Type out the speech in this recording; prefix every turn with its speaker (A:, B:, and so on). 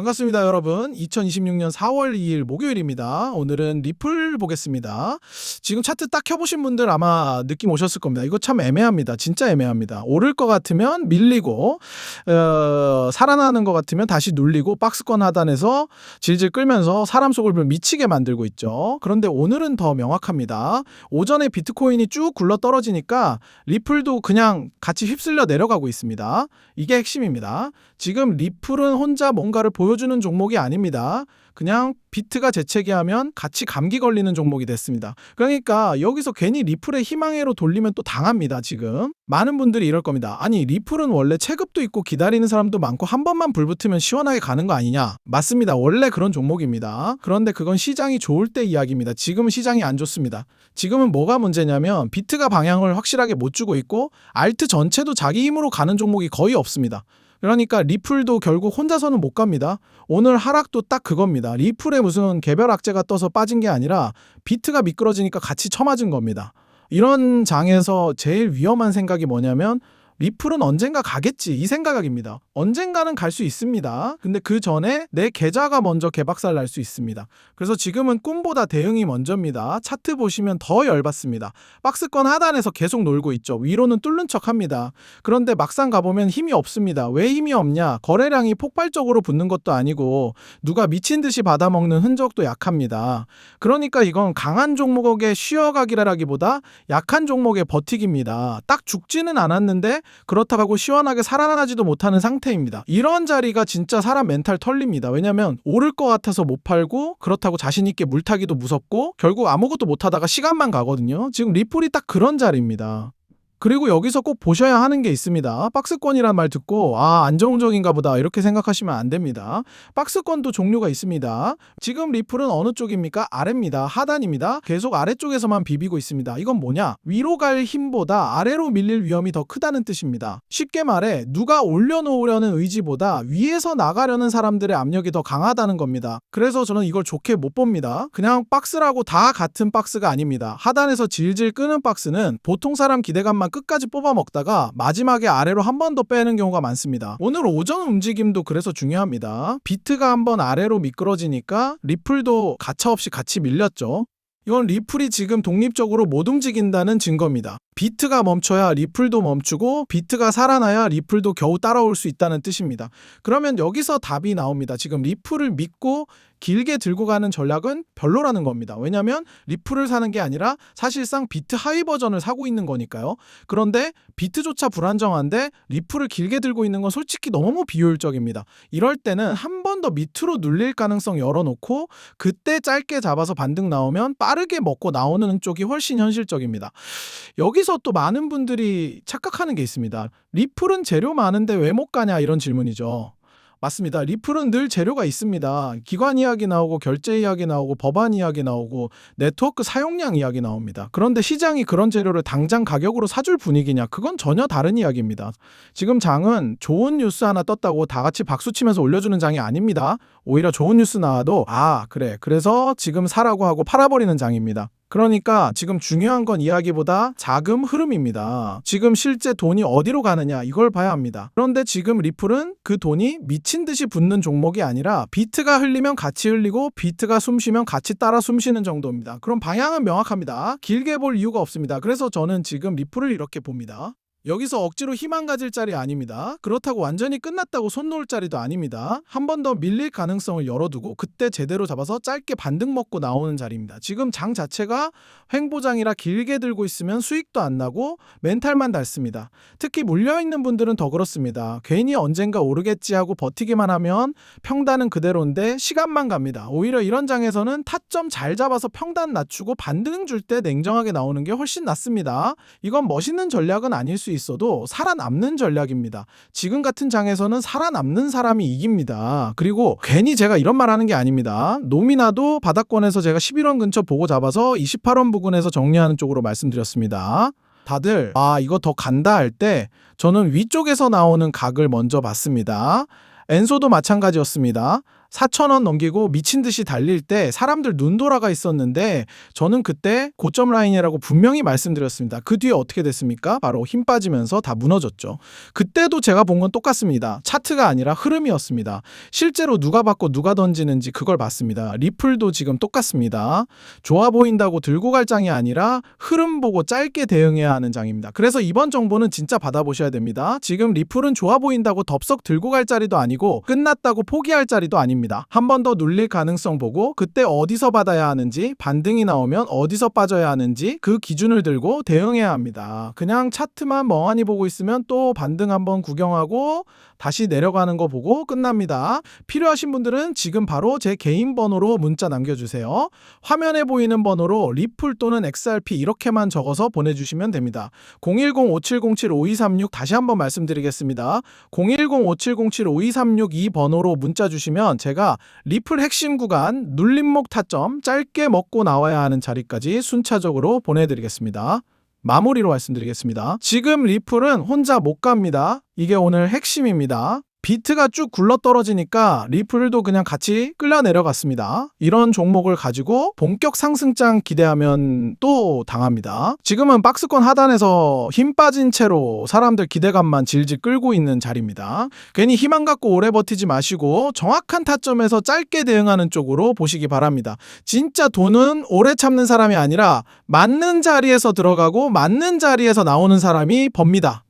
A: 반갑습니다, 여러분. 2026년 4월 2일 목요일입니다. 오늘은 리플 보겠습니다. 지금 차트 딱 켜보신 분들 아마 느낌 오셨을 겁니다. 이거 참 애매합니다. 진짜 애매합니다. 오를 것 같으면 밀리고 살아나는 것 같으면 다시 눌리고 박스권 하단에서 질질 끌면서 사람 속을 미치게 만들고 있죠. 그런데 오늘은 더 명확합니다. 오전에 비트코인이 쭉 굴러 떨어지니까 리플도 그냥 같이 휩쓸려 내려가고 있습니다. 이게 핵심입니다. 지금 리플은 혼자 뭔가를 보여주는 종목이 아닙니다. 그냥 비트가 재채기하면 같이 감기 걸리는 종목이 됐습니다. 그러니까 여기서 괜히 리플의 희망회로 돌리면 또 당합니다. 지금 많은 분들이 이럴 겁니다. 아니, 리플은 원래 체급도 있고 기다리는 사람도 많고 한 번만 불 붙으면 시원하게 가는 거 아니냐? 맞습니다. 원래 그런 종목입니다. 그런데 그건 시장이 좋을 때 이야기입니다. 지금은 시장이 안 좋습니다. 지금은 뭐가 문제냐면 비트가 방향을 확실하게 못 주고 있고 알트 전체도 자기 힘으로 가는 종목이 거의 없습니다. 그러니까 리플도 결국 혼자서는 못 갑니다. 오늘 하락도 딱 그겁니다. 리플에 무슨 개별 악재가 떠서 빠진 게 아니라 비트가 미끄러지니까 같이 쳐맞은 겁니다. 이런 장에서 제일 위험한 생각이 뭐냐면 리플은 언젠가 가겠지, 이 생각입니다. 언젠가는 갈 수 있습니다. 근데 그 전에 내 계좌가 먼저 개박살 날 수 있습니다. 그래서 지금은 꿈보다 대응이 먼저입니다. 차트 보시면 더 열받습니다. 박스권 하단에서 계속 놀고 있죠. 위로는 뚫는 척합니다. 그런데 막상 가보면 힘이 없습니다. 왜 힘이 없냐? 거래량이 폭발적으로 붙는 것도 아니고 누가 미친 듯이 받아먹는 흔적도 약합니다. 그러니까 이건 강한 종목의 쉬어가기라기보다 약한 종목의 버티기입니다. 딱 죽지는 않았는데 그렇다고 시원하게 살아나지도 못하는 상태입니다. 이런 자리가 진짜 사람 멘탈 털립니다. 왜냐면 오를 것 같아서 못 팔고 그렇다고 자신 있게 물타기도 무섭고 결국 아무것도 못하다가 시간만 가거든요. 지금 리플이 딱 그런 자리입니다. 그리고 여기서 꼭 보셔야 하는 게 있습니다. 박스권이란 말 듣고 안정적인가 보다 이렇게 생각하시면 안 됩니다. 박스권도 종류가 있습니다. 지금 리플은 어느 쪽입니까? 아래입니다. 하단입니다. 계속 아래쪽에서만 비비고 있습니다. 이건 뭐냐? 위로 갈 힘보다 아래로 밀릴 위험이 더 크다는 뜻입니다. 쉽게 말해 누가 올려놓으려는 의지보다 위에서 나가려는 사람들의 압력이 더 강하다는 겁니다. 그래서 저는 이걸 좋게 못 봅니다. 그냥 박스라고 다 같은 박스가 아닙니다. 하단에서 질질 끄는 박스는 보통 사람 기대감만 끝까지 뽑아먹다가 마지막에 아래로 한 번 더 빼는 경우가 많습니다. 오늘 오전 움직임도 그래서 중요합니다. 비트가 한번 아래로 미끄러지니까 리플도 가차없이 같이 밀렸죠. 이건 리플이 지금 독립적으로 못 움직인다는 증거입니다. 비트가 멈춰야 리플도 멈추고 비트가 살아나야 리플도 겨우 따라올 수 있다는 뜻입니다. 그러면 여기서 답이 나옵니다. 지금 리플을 믿고 길게 들고 가는 전략은 별로라는 겁니다. 왜냐하면 리플을 사는 게 아니라 사실상 비트 하이 버전을 사고 있는 거니까요. 그런데 비트조차 불안정한데 리플을 길게 들고 있는 건 솔직히 너무 비효율적입니다. 이럴 때는 한 번 더 밑으로 눌릴 가능성 열어놓고 그때 짧게 잡아서 반등 나오면 빠르게 먹고 나오는 쪽이 훨씬 현실적입니다. 여기서 또 많은 분들이 착각하는 게 있습니다. 리플은 재료 많은데 왜 못 가냐, 이런 질문이죠. 맞습니다. 리플은 늘 재료가 있습니다. 기관 이야기 나오고 결제 이야기 나오고 법안 이야기 나오고 네트워크 사용량 이야기 나옵니다. 그런데 시장이 그런 재료를 당장 가격으로 사줄 분위기냐? 그건 전혀 다른 이야기입니다. 지금 장은 좋은 뉴스 하나 떴다고 다 같이 박수치면서 올려주는 장이 아닙니다. 오히려 좋은 뉴스 나와도 그래, 그래서 지금 사라고 하고 팔아버리는 장입니다. 그러니까 지금 중요한 건 이야기보다 자금 흐름입니다. 지금 실제 돈이 어디로 가느냐, 이걸 봐야 합니다. 그런데 지금 리플은 그 돈이 미친 듯이 붙는 종목이 아니라 비트가 흘리면 같이 흘리고 비트가 숨 쉬면 같이 따라 숨 쉬는 정도입니다. 그럼 방향은 명확합니다. 길게 볼 이유가 없습니다. 그래서 저는 지금 리플을 이렇게 봅니다. 여기서 억지로 희망 가질 자리 아닙니다. 그렇다고 완전히 끝났다고 손 놓을 자리도 아닙니다. 한 번 더 밀릴 가능성을 열어두고 그때 제대로 잡아서 짧게 반등 먹고 나오는 자리입니다. 지금 장 자체가 횡보장이라 길게 들고 있으면 수익도 안 나고 멘탈만 닳습니다. 특히 물려있는 분들은 더 그렇습니다. 괜히 언젠가 오르겠지 하고 버티기만 하면 평단은 그대로인데 시간만 갑니다. 오히려 이런 장에서는 타점 잘 잡아서 평단 낮추고 반등 줄 때 냉정하게 나오는 게 훨씬 낫습니다. 이건 멋있는 전략은 아닐 수 있어도 살아남는 전략입니다. 지금 같은 장에서는 살아남는 사람이 이깁니다. 그리고 괜히 제가 이런 말 하는 게 아닙니다. 노미나도 바닥권에서 제가 11원 근처 보고 잡아서 28원 부근에서 정리하는 쪽으로 말씀드렸습니다. 다들 이거 더 간다 할 때 저는 위쪽에서 나오는 각을 먼저 봤습니다. 엔소도 마찬가지였습니다. 4,000원 넘기고 미친 듯이 달릴 때 사람들 눈 돌아가 있었는데 저는 그때 고점 라인이라고 분명히 말씀드렸습니다. 그 뒤에 어떻게 됐습니까? 바로 힘 빠지면서 다 무너졌죠. 그때도 제가 본 건 똑같습니다. 차트가 아니라 흐름이었습니다. 실제로 누가 받고 누가 던지는지 그걸 봤습니다. 리플도 지금 똑같습니다. 좋아 보인다고 들고 갈 장이 아니라 흐름 보고 짧게 대응해야 하는 장입니다. 그래서 이번 정보는 진짜 받아보셔야 됩니다. 지금 리플은 좋아 보인다고 덥석 들고 갈 자리도 아니고 끝났다고 포기할 자리도 아닙니다. 한 번 더 눌릴 가능성 보고 그때 어디서 받아야 하는지, 반등이 나오면 어디서 빠져야 하는지 그 기준을 들고 대응해야 합니다. 그냥 차트만 멍하니 보고 있으면 또 반등 한번 구경하고 다시 내려가는 거 보고 끝납니다. 필요하신 분들은 지금 바로 제 개인 번호로 문자 남겨주세요. 화면에 보이는 번호로 리플 또는 XRP 이렇게만 적어서 보내주시면 됩니다. 010-5707-5236 다시 한번 말씀드리겠습니다. 010-5707-5236 이 번호로 문자 주시면 제가 리플 핵심 구간, 눌림목 타점, 짧게 먹고 나와야 하는 자리까지 순차적으로 보내드리겠습니다. 마무리로 말씀드리겠습니다. 지금 리플은 혼자 못 갑니다. 이게 오늘 핵심입니다. 비트가 쭉 굴러떨어지니까 리플도 그냥 같이 끌려 내려갔습니다. 이런 종목을 가지고 본격 상승장 기대하면 또 당합니다. 지금은 박스권 하단에서 힘 빠진 채로 사람들 기대감만 질질 끌고 있는 자리입니다. 괜히 희망 갖고 오래 버티지 마시고 정확한 타점에서 짧게 대응하는 쪽으로 보시기 바랍니다. 진짜 돈은 오래 참는 사람이 아니라 맞는 자리에서 들어가고 맞는 자리에서 나오는 사람이 법니다.